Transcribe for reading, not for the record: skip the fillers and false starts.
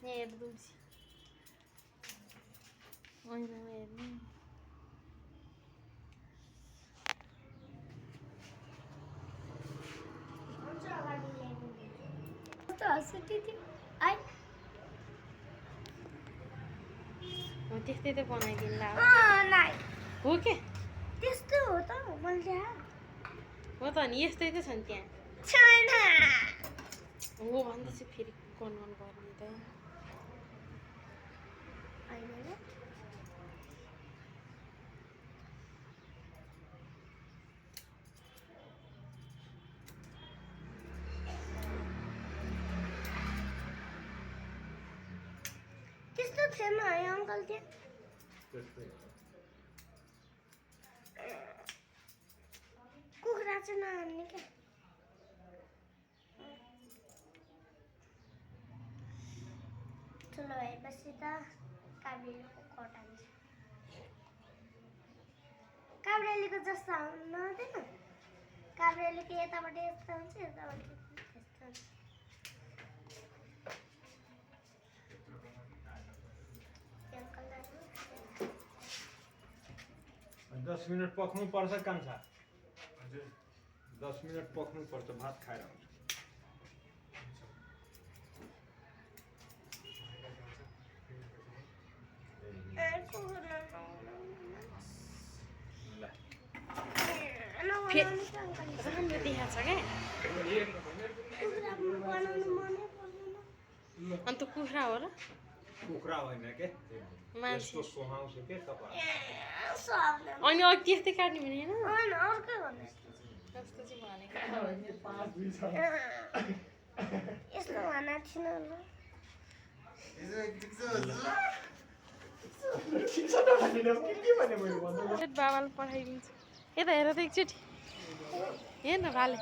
हेर्दैछु ऐनामा हेर्नु हो त्यस्तै त बनाइदिन्ला हो के त्यस्तो हो त मैले हो त नि यस्तै त छ नि त्यहाँ छैन हो भन्दैछु फेरि कन्फर्म गर्ने त त्यस्तो थिएन है अङ्कल त्यहाँ कुखुरा चाहिँ नहान्ने क्या ठुलो भएपछि त काब्रेलीको कटान्छ काब्रेलीको जस्तो हुनु हुँदैन काब्रेलीको यताबाट यस्तो हुन्छ यताबाट यस्तो हुन्छ 10 मिनट पक्नु पर्छ कान्छा हजुर 10 मिनट पक्नु पर्छ भात खाएर आउँछु राम्रो देखाएको छ क्या अन्त कुखुरा हो र कुखुरा होइन के मान्छे यस्तो सुहाउँछ के तपाईँ अनि अघि त्यस्तै काट्ने भने होइन अर्कै भन्नु जस्तो चाहिँ भनेको यस्तो भनेको थिएन बाबाले पठाइदिन्छु यता हेर त एकचोटि हेर न भाले